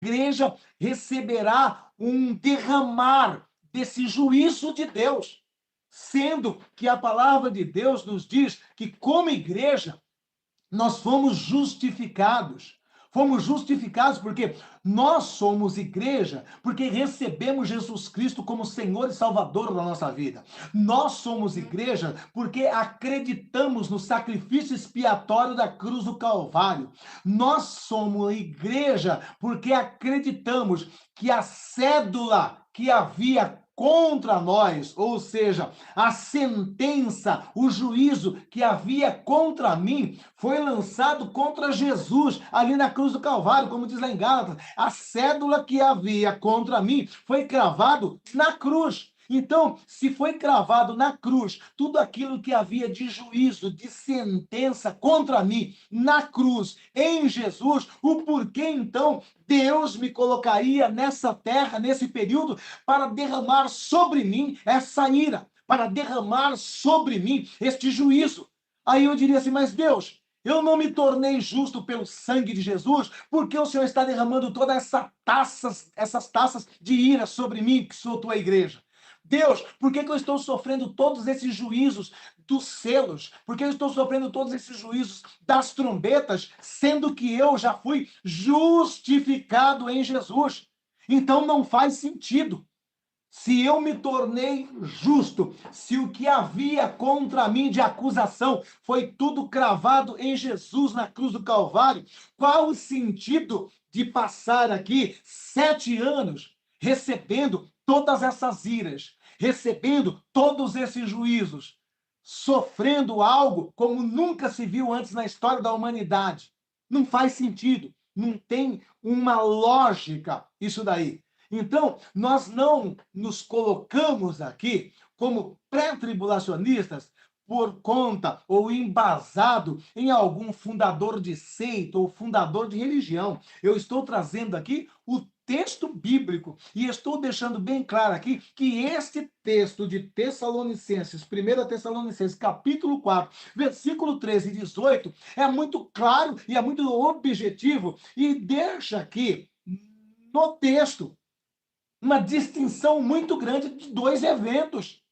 igreja receberá um derramar desse juízo de Deus, sendo que a palavra de Deus nos diz que, como igreja, nós fomos justificados. Fomos justificados porque nós somos igreja, porque recebemos Jesus Cristo como Senhor e Salvador da nossa vida. Nós somos igreja porque acreditamos no sacrifício expiatório da cruz do Calvário. Nós somos igreja porque acreditamos que a cédula que havia contra nós, ou seja, a sentença, o juízo que havia contra mim, foi lançado contra Jesus, ali na cruz do Calvário, como diz lá em Gálatas. A cédula que havia contra mim foi cravado na cruz. Então, se foi cravado na cruz tudo aquilo que havia de juízo, de sentença contra mim na cruz, em Jesus, o porquê então Deus me colocaria nessa terra, nesse período, para derramar sobre mim essa ira, para derramar sobre mim este juízo? Aí eu diria assim, mas Deus, eu não me tornei justo pelo sangue de Jesus, porque o Senhor está derramando todas essas taças de ira sobre mim, que sou tua igreja? Deus, por que eu estou sofrendo todos esses juízos dos selos? Por que eu estou sofrendo todos esses juízos das trombetas, sendo que eu já fui justificado em Jesus? Então não faz sentido. Se eu me tornei justo, se o que havia contra mim de acusação foi tudo cravado em Jesus na cruz do Calvário, qual o sentido de passar aqui 7 anos recebendo todas essas iras, recebendo todos esses juízos, sofrendo algo como nunca se viu antes na história da humanidade? Não faz sentido, não tem uma lógica isso daí. Então, nós não nos colocamos aqui como pré-tribulacionistas por conta ou embasado em algum fundador de seita ou fundador de religião. Eu estou trazendo aqui o texto bíblico e estou deixando bem claro aqui que este texto de Tessalonicenses, 1 Tessalonicenses, capítulo 4, versículo 13 e 18, é muito claro e é muito objetivo e deixa aqui no texto uma distinção muito grande de dois eventos.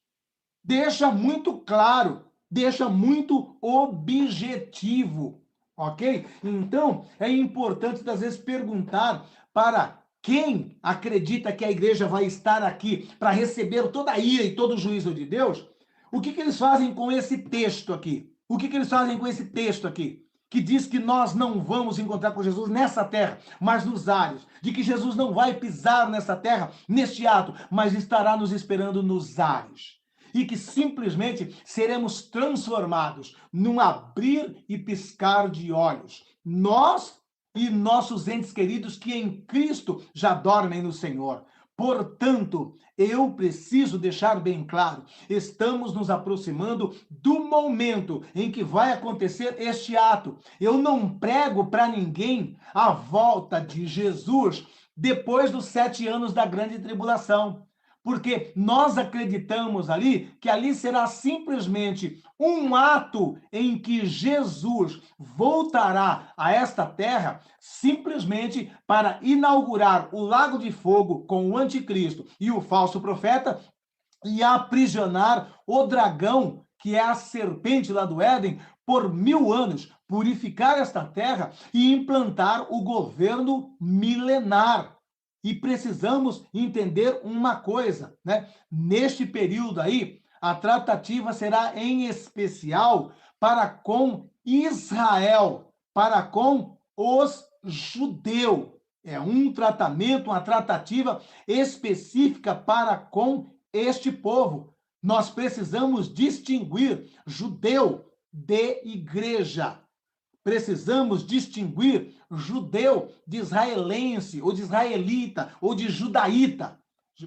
Deixa muito claro, deixa muito objetivo, ok? Então, é importante, às vezes, perguntar para quem acredita que a igreja vai estar aqui para receber toda a ira e todo o juízo de Deus, o que eles fazem com esse texto aqui? O que eles fazem com esse texto aqui? Que diz que nós não vamos encontrar com Jesus nessa terra, mas nos ares. De que Jesus não vai pisar nessa terra, neste ato, mas estará nos esperando nos ares. E que simplesmente seremos transformados num abrir e piscar de olhos. Nós e nossos entes queridos que em Cristo já dormem no Senhor. Portanto, eu preciso deixar bem claro, estamos nos aproximando do momento em que vai acontecer este ato. Eu não prego para ninguém a volta de Jesus depois dos 7 anos da grande tribulação, porque nós acreditamos ali que ali será simplesmente um ato em que Jesus voltará a esta terra simplesmente para inaugurar o lago de fogo com o anticristo e o falso profeta e aprisionar o dragão, que é a serpente lá do Éden, por 1000 anos, purificar esta terra e implantar o governo milenar. E precisamos entender uma coisa, né? Neste período aí, a tratativa será em especial para com Israel, para com os judeus. É um tratamento, uma tratativa específica para com este povo. Nós precisamos distinguir judeu de igreja. Precisamos distinguir judeu de israelense, ou de israelita, ou de judaíta.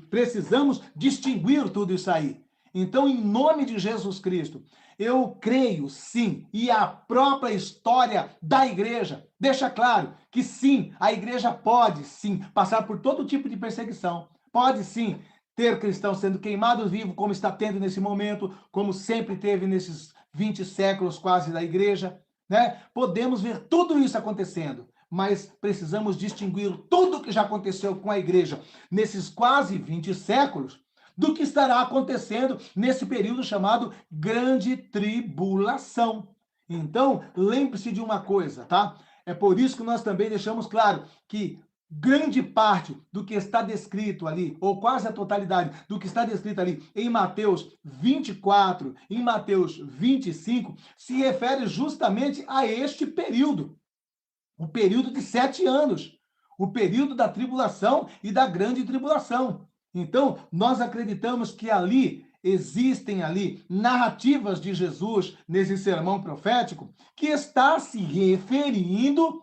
Precisamos distinguir tudo isso aí. Então, em nome de Jesus Cristo, eu creio, sim, e a própria história da igreja deixa claro que, sim, a igreja pode, sim, passar por todo tipo de perseguição. Pode, sim, ter cristãos sendo queimados vivos, como está tendo nesse momento, como sempre teve nesses 20 séculos quase da igreja. Né? Podemos ver tudo isso acontecendo, mas precisamos distinguir tudo o que já aconteceu com a igreja nesses quase 20 séculos do que estará acontecendo nesse período chamado Grande Tribulação. Então, lembre-se de uma coisa, tá? É por isso que nós também deixamos claro que grande parte do que está descrito ali, ou quase a totalidade do que está descrito ali em Mateus 24, em Mateus 25, se refere justamente a este período, o período de 7 anos, o período da tribulação e da grande tribulação. Então, nós acreditamos que ali existem ali narrativas de Jesus nesse sermão profético que está se referindo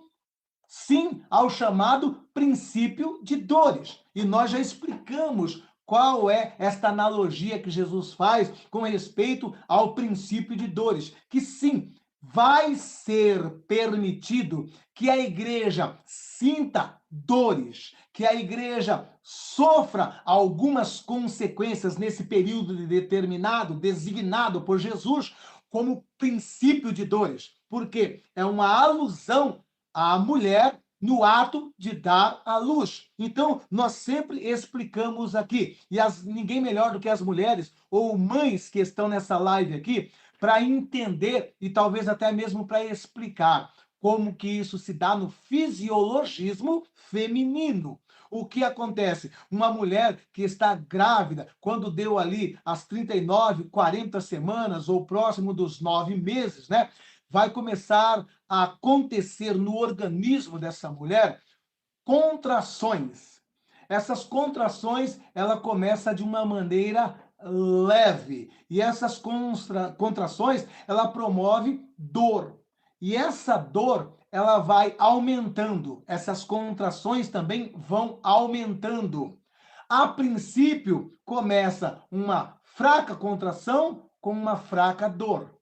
sim ao chamado princípio de dores. E nós já explicamos qual é esta analogia que Jesus faz com respeito ao princípio de dores, que sim, vai ser permitido que a igreja sinta dores, que a igreja sofra algumas consequências nesse período determinado, designado por Jesus como princípio de dores, porque é uma alusão à mulher no ato de dar à luz. Então, nós sempre explicamos aqui, e ninguém melhor do que as mulheres ou mães que estão nessa live aqui, para entender e talvez até mesmo para explicar como que isso se dá no fisiologismo feminino. O que acontece? Uma mulher que está grávida, quando deu ali as 39, 40 semanas, ou próximo dos 9 meses, né? Vai começar a acontecer no organismo dessa mulher contrações. Essas contrações, ela começa de uma maneira leve. E essas contrações, ela promove dor. E essa dor, ela vai aumentando. Essas contrações também vão aumentando. A princípio, começa uma fraca contração com uma fraca dor.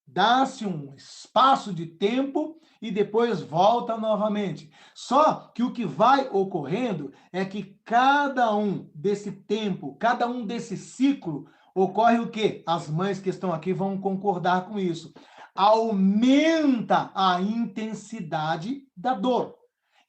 Dá-se um espaço de tempo e depois volta novamente. Só que o que vai ocorrendo é que cada um desse tempo, cada um desse ciclo, ocorre o quê? As mães que estão aqui vão concordar com isso. Aumenta a intensidade da dor.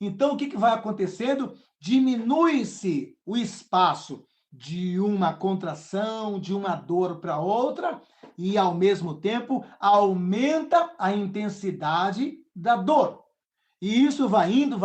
Então, o que vai acontecendo? Diminui-se o espaço de uma contração, de uma dor para outra, e, ao mesmo tempo, aumenta a intensidade da dor. E isso vai indo,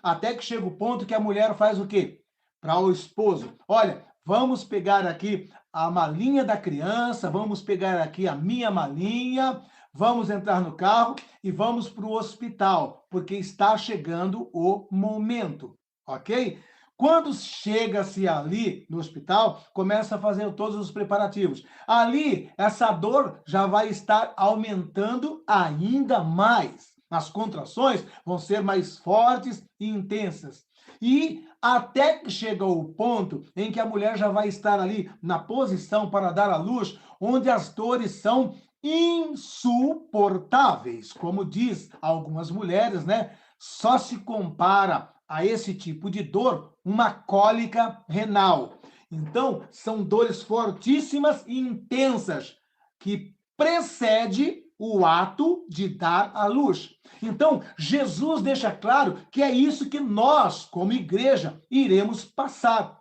até que chega o ponto que a mulher faz o quê? Para o esposo. Olha, vamos pegar aqui a malinha da criança, vamos pegar aqui a minha malinha, vamos entrar no carro e vamos para o hospital, porque está chegando o momento, ok? Quando chega-se ali no hospital, começa a fazer todos os preparativos. Ali, essa dor já vai estar aumentando ainda mais. As contrações vão ser mais fortes e intensas. E até que chega o ponto em que a mulher já vai estar ali na posição para dar à luz, onde as dores são insuportáveis. Como diz algumas mulheres, né? Só se compara a esse tipo de dor uma cólica renal. Então, são dores fortíssimas e intensas que precede o ato de dar à luz. Então, Jesus deixa claro que é isso que nós, como igreja, iremos passar.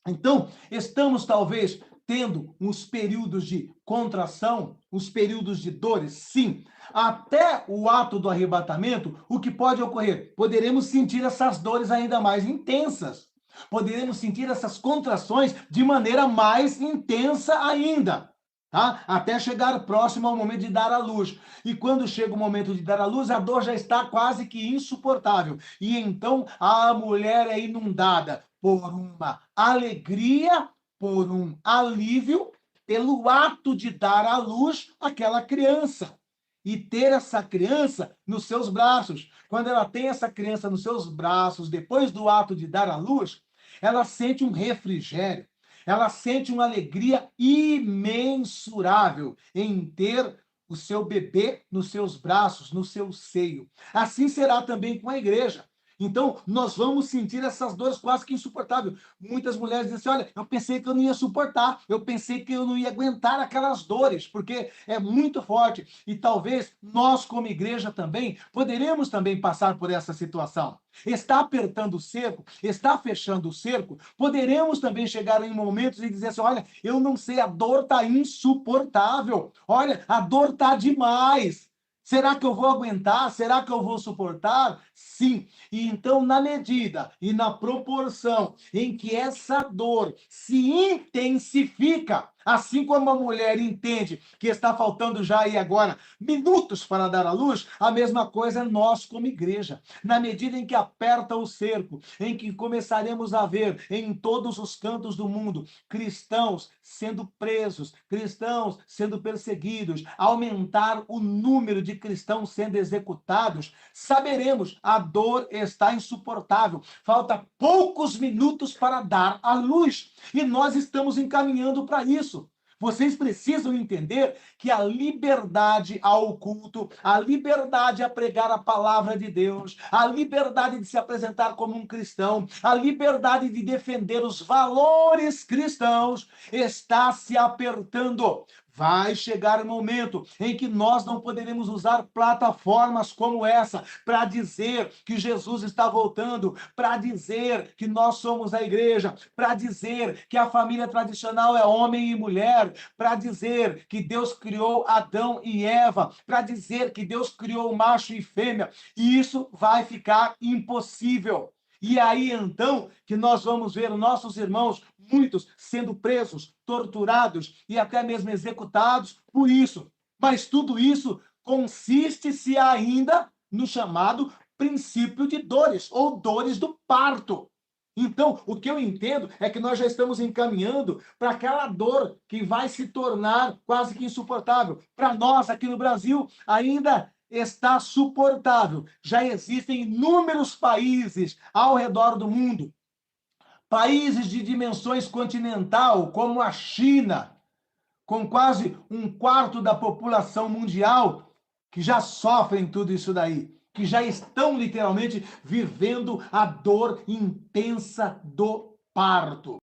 Então, estamos talvez tendo uns períodos de contração, uns períodos de dores, sim. Até o ato do arrebatamento, o que pode ocorrer? Poderemos sentir essas dores ainda mais intensas. Poderemos sentir essas contrações de maneira mais intensa ainda. Tá? Até chegar próximo ao momento de dar à luz. E quando chega o momento de dar à luz, a dor já está quase que insuportável. E então a mulher é inundada por uma alegria, por um alívio, pelo ato de dar à luz aquela criança. E ter essa criança nos seus braços. Quando ela tem essa criança nos seus braços, depois do ato de dar à luz, ela sente um refrigério. Ela sente uma alegria imensurável em ter o seu bebê nos seus braços, no seu seio. Assim será também com a igreja. Então, nós vamos sentir essas dores quase que insuportáveis. Muitas mulheres dizem assim, olha, eu pensei que eu não ia suportar, eu pensei que eu não ia aguentar aquelas dores, porque é muito forte. E talvez nós, como igreja também, poderemos também passar por essa situação. Está apertando o cerco, está fechando o cerco, poderemos também chegar em momentos e dizer assim, olha, eu não sei, a dor está insuportável, olha, a dor está demais. Será que eu vou aguentar? Será que eu vou suportar? Sim. E então, na medida e na proporção em que essa dor se intensifica, assim como a mulher entende que está faltando já aí agora minutos para dar à luz, a mesma coisa é nós como igreja. Na medida em que aperta o cerco, em que começaremos a ver em todos os cantos do mundo cristãos sendo presos, cristãos sendo perseguidos, aumentar o número de cristãos sendo executados, saberemos, a dor está insuportável. Falta poucos minutos para dar à luz. E nós estamos encaminhando para isso. Vocês precisam entender que a liberdade ao culto, a liberdade a pregar a palavra de Deus, a liberdade de se apresentar como um cristão, a liberdade de defender os valores cristãos está se apertando. Vai chegar um momento em que nós não poderemos usar plataformas como essa para dizer que Jesus está voltando, para dizer que nós somos a igreja, para dizer que a família tradicional é homem e mulher, para dizer que Deus criou Adão e Eva, para dizer que Deus criou macho e fêmea. E isso vai ficar impossível. E aí, então, que nós vamos ver nossos irmãos, muitos, sendo presos, torturados e até mesmo executados por isso. Mas tudo isso consiste-se ainda no chamado princípio de dores, ou dores do parto. Então, o que eu entendo é que nós já estamos encaminhando para aquela dor que vai se tornar quase que insuportável. Para nós, aqui no Brasil, ainda está suportável. Já existem inúmeros países ao redor do mundo, países de dimensões continental, como a China, com quase um quarto da população mundial, que já sofrem tudo isso daí, que já estão literalmente vivendo a dor intensa do parto.